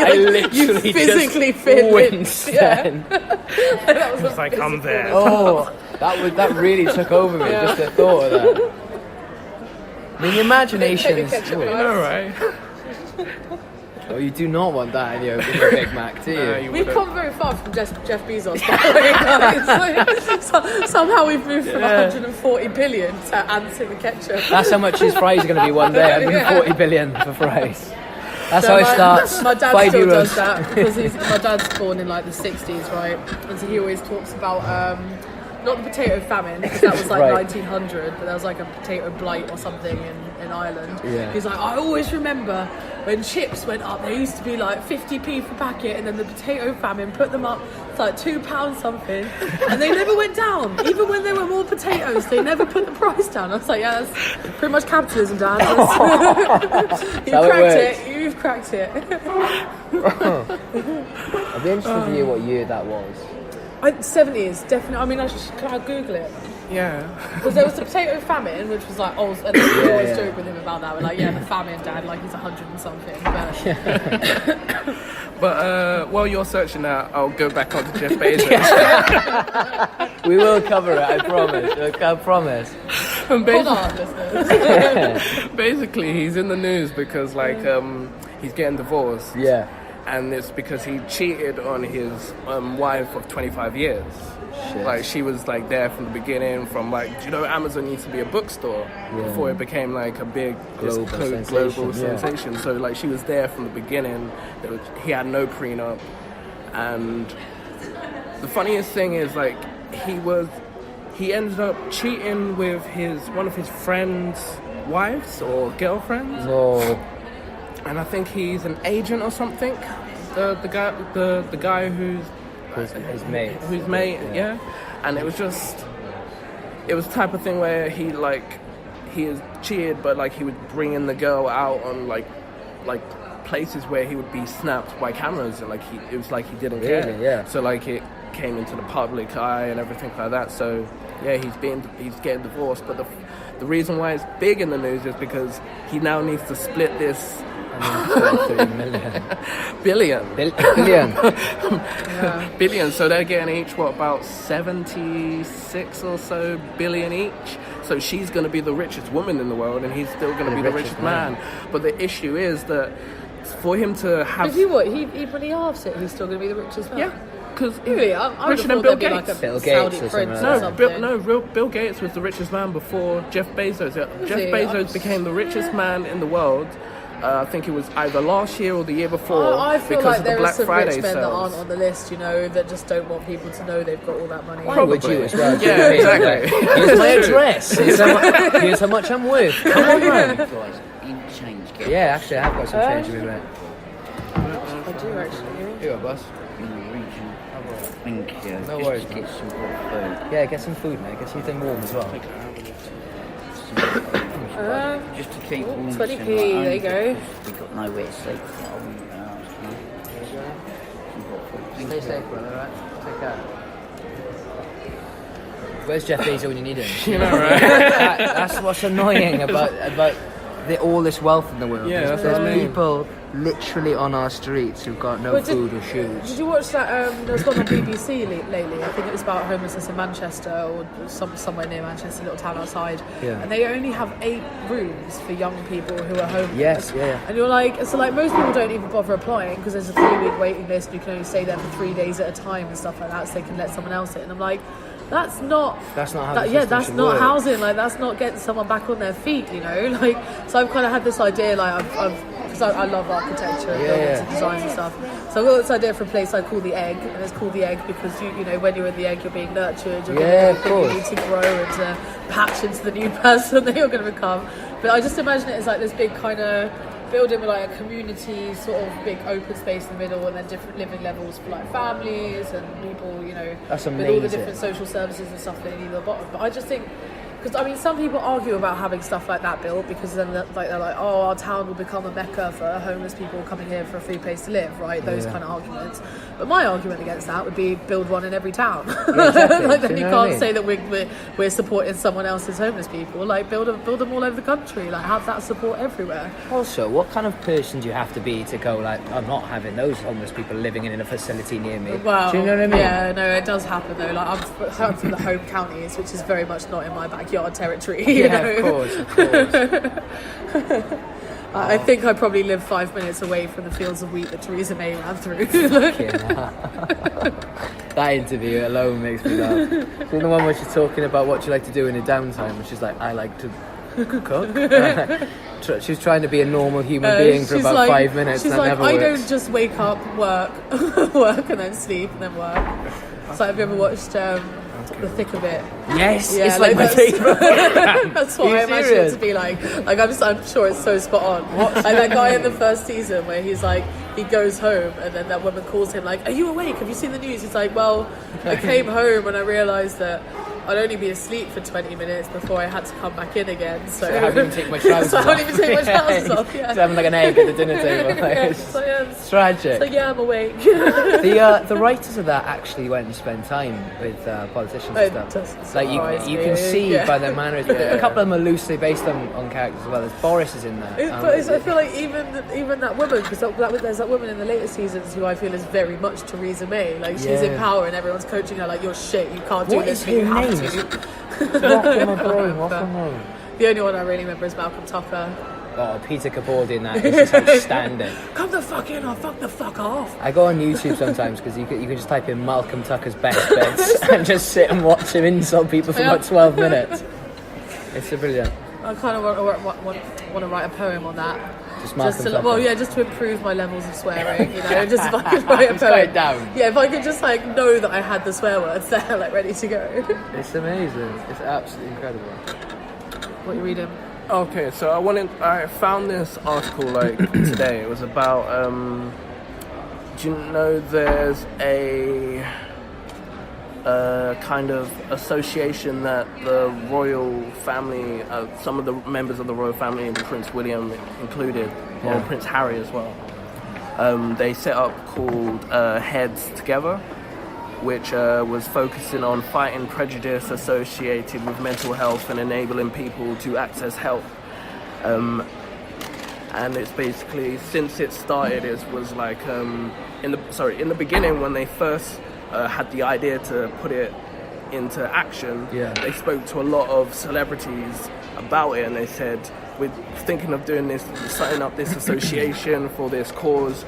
I literally you physically just fit winced then. That was It's like, I'm there. Oh, that really took over me, just the thought of that. I mean, the imagination is... Ketchup, You know, right? Oh, you do not want that in your Big Mac, do you? We've come very far from Jeff Bezos, by the way, guys. Somehow we've moved from 140 billion to ants in the ketchup. That's how much his fries are going to be one day, 140 billion for fries. That's how it starts. My dad €5. still does that because my dad's born in like the 60s, right? And so he always talks about not the potato famine, because that was like Right. 1900, but there was like a potato blight or something in Ireland. Yeah. He's like, I always remember when chips went up, they used to be like 50p per packet, and then the potato famine put them up to like £2 something, and they never went down. Even when there were more potatoes, they never put the price down. I was like, yeah, that's pretty much capitalism, Dad. You've cracked it. I'd be interested to hear what year that was. 70s, definitely. I mean, can I Google it? Yeah. Because there was the potato famine, which was like, oh, and we always joke with him about that. We're like, yeah, the famine, Dad, like he's 100 and something. But while you're searching that, I'll go back on to Jeff Bezos. We will cover it, I promise. I promise. Hold on, listeners. Basically, he's in the news because, like, he's getting divorced. Yeah. And it's because he cheated on his wife of 25 years. Shit. Like, she was like there from the beginning, from like, do you know, Amazon used to be a bookstore before it became like a big global sensation. So like, she was there from the beginning. He had no prenup, and the funniest thing is like he ended up cheating with one of his friends' wives or girlfriends. No. And I think he's an agent or something. The guy who's His mate. Whose mate, yeah. And it was the type of thing where he is cheated, but like he would bring in the girl out on like places where he would be snapped by cameras, and it was like he didn't care. Yeah. So like it came into the public eye and everything like that. So yeah, he's getting divorced. But the reason why it's big in the news is because he now needs to split this. 3 million. Billion. Billion. Billion. So they're getting each about 76 or so billion each. So she's going to be the richest woman in the world, and he's still going to be the richest man. But the issue is that for him to have, When he halves it, he's still going to be the richest man. yeah. Because Really, I richer would than have Bill thought there'd be like a Gates. Bill Saudi Gates or prince something or like something. Bill Gates was the richest man before Jeff Bezos. Jeff he? Bezos became the richest man in the world. I think it was either last year or the year before. I feel because like of the there are Black some Friday rich men that sales. aren't on the list, you know, that just don't want people to know they've got all that money. Why would you as well? Yeah, exactly. Here's my address. Here's how much I'm worth. Come on, man. Guys, you change. Yeah, actually, I have got some change with me. I do actually. Here, boss. In the region. Thank you. No Just worries, to get man. some hot food. Yeah, get some food, mate. Get something warm as well. Just to keep warm. 20p, there you go. We've got nowhere to sleep. Stay safe, brother, alright? Take care. Where's Jeff Bezos when you need him? You know, right? That's what's annoying about all this wealth in the world. Yeah, that's There's what I mean. people literally on our streets who've got no food or shoes. Did you watch that? There was one on BBC lately. I think it was about homelessness in Manchester or somewhere near Manchester, a little town outside. Yeah. And they only have 8 rooms for young people who are homeless. Yes, yeah. And you're like, so like most people don't even bother applying because there's a 3-week waiting list. And you can only stay there for 3 days at a time and stuff like that, so they can let someone else in. And I'm like, that's not how the system that's should not work. housing. Like that's not getting someone back on their feet. You know, like so I've kind of had this idea like because I love architecture and buildings and designs and stuff. So I've got this idea for a place I call the Egg, and it's called the Egg because you know when you're in the egg you're being nurtured. You're of you course. need to grow and to patch into the new person that you're going to become. But I just imagine it as like this big kind of building with like a community sort of big open space in the middle, and then different living levels for like families and people, you know, That's with all the amazing. different social services and stuff that you need at the bottom. But I just think, Because I mean, some people argue about having stuff like that built because then they're like, oh, our town will become a mecca for homeless people coming here for a free place to live, right? Those kind of arguments. But my argument against that would be build one in every town. Yeah, exactly. Like, then you can't mean? say that we're supporting someone else's homeless people. Like build them all over the country. Like have that support everywhere. Also, what kind of person do you have to be to go like, I'm not having those homeless people living in a facility near me? Well, do you know what I mean? Yeah, no, it does happen though. Like I'm from the home counties, which is very much not in my backyard territory. You know? Of course. I think I probably live 5 minutes away from the fields of wheat that Theresa May ran through. That interview alone makes me laugh. So the one where she's talking about what you like to do in her downtime, and she's like, I like to cook. She's trying to be a normal human being for about like, 5 minutes. She's and like, never I works. don't just wake up, work, and then sleep, and then work. So have you ever watched The Thick of It? Yes, yeah, it's like my favourite. That's what I imagine it to be like. Like I'm sure it's so spot on. Like that guy in the first season where he's like, he goes home and then that woman calls him like, are you awake? Have you seen the news? He's like, well, I came home and I realised that I'd only be asleep for 20 minutes before I had to come back in again. So I haven't even taken my trousers so off. I haven't even taken my trousers off. Yeah. Just having like an egg at the dinner table. Like, it's tragic. So yeah, I'm awake. The writers of that actually went and spent time with politicians and stuff. Like you can see by their manners. A couple of them are loosely based on characters as well. There's Boris is in there. I feel like even that woman, because there's that woman in the later seasons who I feel is very much Theresa May. Like she's in power and everyone's coaching her like, you're shit, you can't do this. You have to. What's her name? The only one I really remember is Malcolm Tucker. Oh, Peter Capaldi in that is just outstanding. Come the fuck in or fuck the fuck off. I go on YouTube sometimes because you can just type in Malcolm Tucker's best bits and just sit and watch him insult people for about 12 minutes. It's brilliant. I kind of want to write a poem on that. Just to improve my levels of swearing, you know, just if I could write a poem. It down. Yeah, if I could just like know that I had the swear words there, like ready to go. It's amazing. It's absolutely incredible. What are you reading? Okay, so I found this article like today. It was about do you know there's a kind of association that the royal family, some of the members of the royal family, Prince William included, or Prince Harry as well, they set up called Heads Together, which was focusing on fighting prejudice associated with mental health and enabling people to access help. And it's basically, since it started, it was like in the beginning when they first had the idea to put it into action, they spoke to a lot of celebrities about it, and they said, we're thinking of doing this, setting up this association for this cause.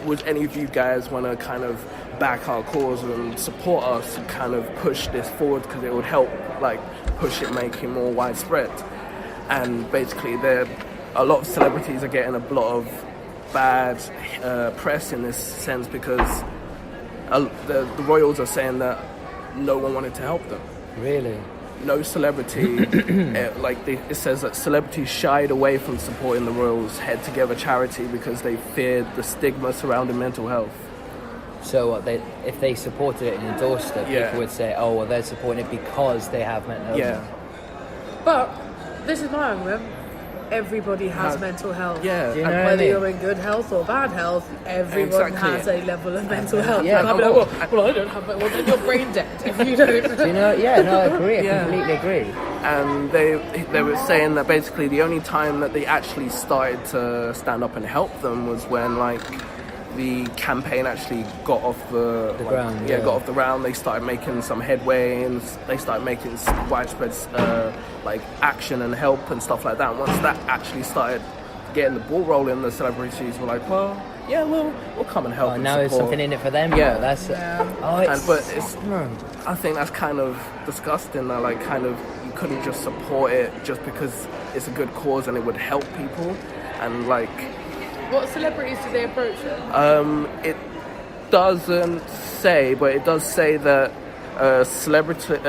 Would any of you guys want to kind of back our cause and support us and kind of push this forward, because it would help like push it, make it more widespread? And basically a lot of celebrities are getting a lot of bad press in this sense, because the royals are saying that no one wanted to help them. Really? No celebrity, it says that celebrities shied away from supporting the royals' Head Together charity because they feared the stigma surrounding mental health. So if they supported it and endorsed it, people would say, oh, well, they're supporting it because they have mental health. Yeah. But this is my argument. Everybody has mental health. Yeah. You know whether you're in good health or bad health, everyone has a level of mental health. Yeah. And I'll be like, well, I don't have it. Well, then you're brain dead if you don't. Do you know? Yeah, no, I agree. I completely agree. And they were saying that basically the only time that they actually started to stand up and help them was when like the campaign actually got off the ground. Got off the ground. They started making some headway, and they started making widespread like action and help and stuff like that. And once that actually started getting the ball rolling, the celebrities were like, well, yeah, we'll come and help. And now support. there's something in it for them. Yeah, that's. I think that's kind of disgusting. That like kind of you couldn't just support it just because it's a good cause and it would help people, and like. What celebrities did they approach them? It doesn't say, but it does say that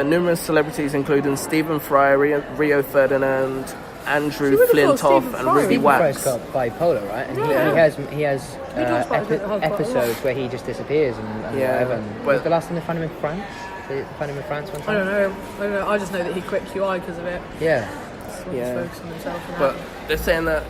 numerous celebrities, including Stephen Fry, Rio Ferdinand, Andrew Flintoff, and Ruby Wax. Stephen Fry's got bipolar, right? And he has episodes where he just disappears and whatever. When was the last time they found him in France? They found him in France one time. I don't know. I just know that he quit QI because of it. Yeah. Just wanted to focus on himself. And But they're saying that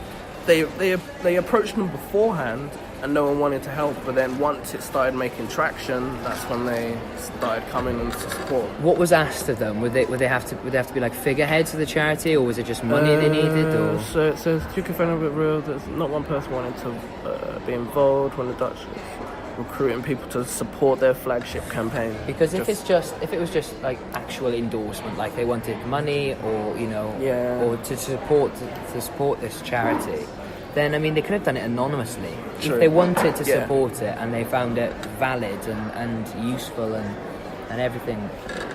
they approached them beforehand and no one wanted to help, but then once it started making traction, that's when they started coming in to support. What was asked of them? Would they have to be like figureheads of the charity, or was it just money they needed? Or So it says to keep it real, there's not one person wanted to be involved when the Dutch was recruiting people to support their flagship campaign. because if it was just like actual endorsement, like they wanted money or or to support this charity, then I mean they could have done it anonymously. True. If they wanted to support it and they found it valid and useful and everything,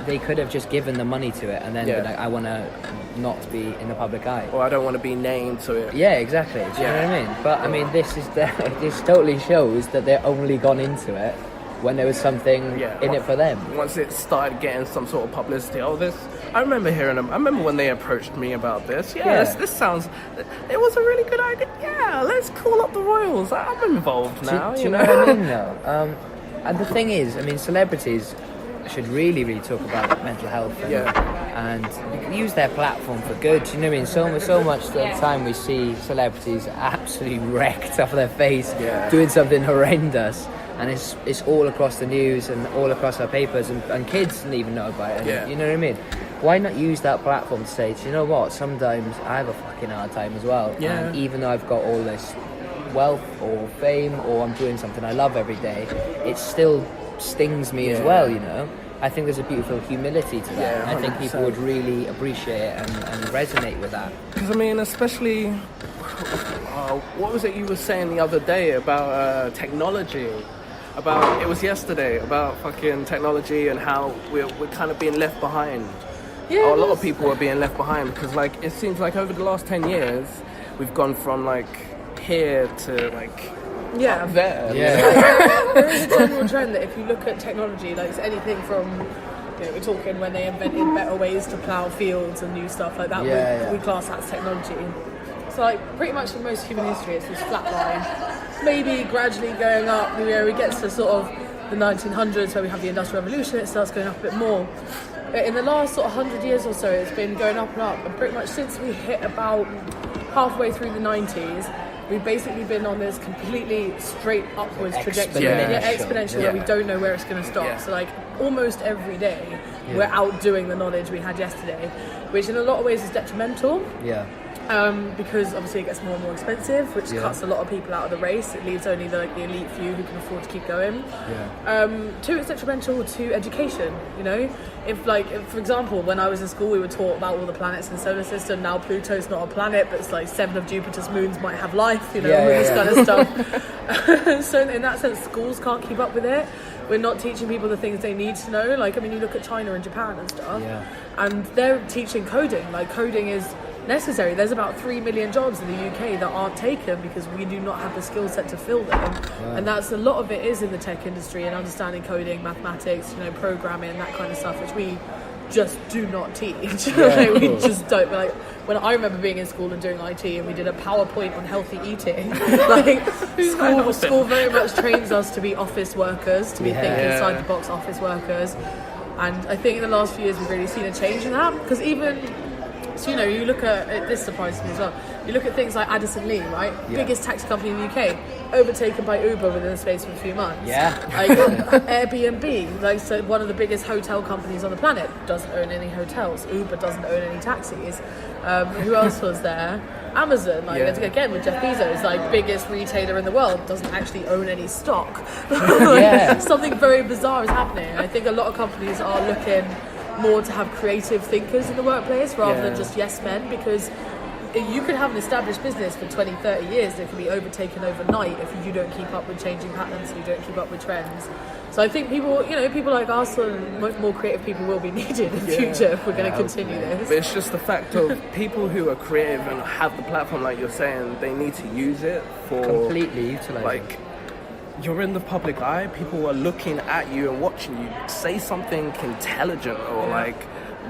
they could have just given the money to it and then been like, I want to not be in the public eye. Or I don't want to be named to it. Yeah, exactly. Do you know what I mean? But I mean, this totally shows that they're only gone into it when there was something in it for them. Once it started getting some sort of publicity, I remember hearing them. I remember when they approached me about this. This sounds. It was a really good idea. Yeah, let's call up the Royals. I'm involved now. Do you know what I mean, though? And the thing is, I mean, celebrities should really talk about mental health and use their platform for good. You know what I mean? So much of the time we see celebrities absolutely wrecked off their face, doing something horrendous, and it's all across the news and all across our papers, and kids don't even know about it. And, you know what I mean? Why not use that platform to say, do you know what? Sometimes I have a fucking hard time as well. Yeah. And even though I've got all this wealth or fame, or I'm doing something I love every day, it still stings me as well, you know. I think there's a beautiful humility to that. I think people would really appreciate it and resonate with that. Because I mean, especially, what was it you were saying the other day about technology? It was yesterday, about fucking technology and how we're kind of being left behind. Yeah, a lot of people are being left behind because like it seems like over the last 10 years we've gone from like here to like up there. There is a general trend that if you look at technology, like it's anything from, we're talking when they invented better ways to plough fields and new stuff like that, we class that as technology. So like pretty much in most human history it's this flat line, maybe gradually going up. We get to sort of the 1900s where we have the Industrial Revolution, it starts going up a bit more. But in the last sort of 100 years or so it's been going up and up, and pretty much since we hit about halfway through the 90s we've basically been on this completely straight upwards trajectory, exponential, where we don't know where it's going to stop. So like almost every day we're outdoing the knowledge we had yesterday, which in a lot of ways is detrimental. Because obviously it gets more and more expensive, which cuts a lot of people out of the race. It leaves only the elite few who can afford to keep going. Two, it's detrimental to education. You know, if for example, when I was in school, we were taught about all the planets in the solar system. Now Pluto's not a planet, but it's like 7 of Jupiter's moons might have life. You know, this kind of stuff. So in that sense, schools can't keep up with it. We're not teaching people the things they need to know. Like, I mean, you look at China and Japan and stuff, and they're teaching coding. Like, coding is necessary. There's about 3 million jobs in the UK that aren't taken because we do not have the skill set to fill them. And that's a lot of it is in the tech industry and understanding coding, mathematics, programming, that kind of stuff, which we just do not teach. We just don't. Like, when I remember being in school and doing IT and we did a PowerPoint on healthy eating, like school very much trains us to be office workers, to be thinking inside the box office workers. And I think in the last few years we've really seen a change in that, because so, you look at, this surprises me as well, you look at things like Addison Lee, right? Biggest taxi company in the UK, overtaken by Uber within the space of a few months. Like Airbnb, like, so one of the biggest hotel companies on the planet, doesn't own any hotels. Uber doesn't own any taxis. Who else was there? Amazon, again with Jeff Bezos, like biggest retailer in the world, doesn't actually own any stock. Something very bizarre is happening. I think a lot of companies are looking more to have creative thinkers in the workplace rather than just yes men, because you could have an established business for 20-30 years that can be overtaken overnight if you don't keep up with changing patterns and you don't keep up with trends. So I think people like us and more creative people will be needed in the future if we're going to continue this. But it's just the fact of people who are creative and have the platform, like you're saying, they need to use it for completely utilize. Like, you're in the public eye, people are looking at you and watching you. Say something intelligent or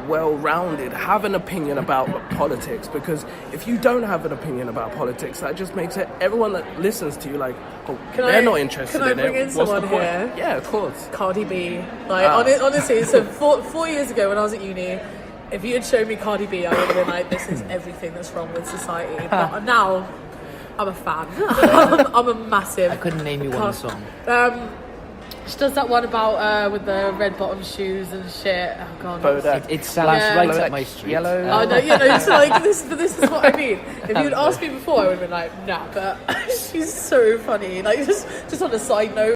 well-rounded, have an opinion about politics, because if you don't have an opinion about politics, that just makes it everyone that listens to you like, oh, they're not interested in it. Can I bring in What's the someone point? here? Yeah, of course. Cardi B. Like, honestly, so 4 years ago when I was at uni, if you had shown me Cardi B, I would have been like, this is everything that's wrong with society. But now, I'm a fan. I'm a massive... I couldn't name you one song. She does that one about with the red bottom shoes and shit. Oh god, It sounds right up my street. Yellow. Oh no, it's like this. But this is what I mean. If you had asked me before, I would have been like, nah. But she's so funny. Like just on a side note.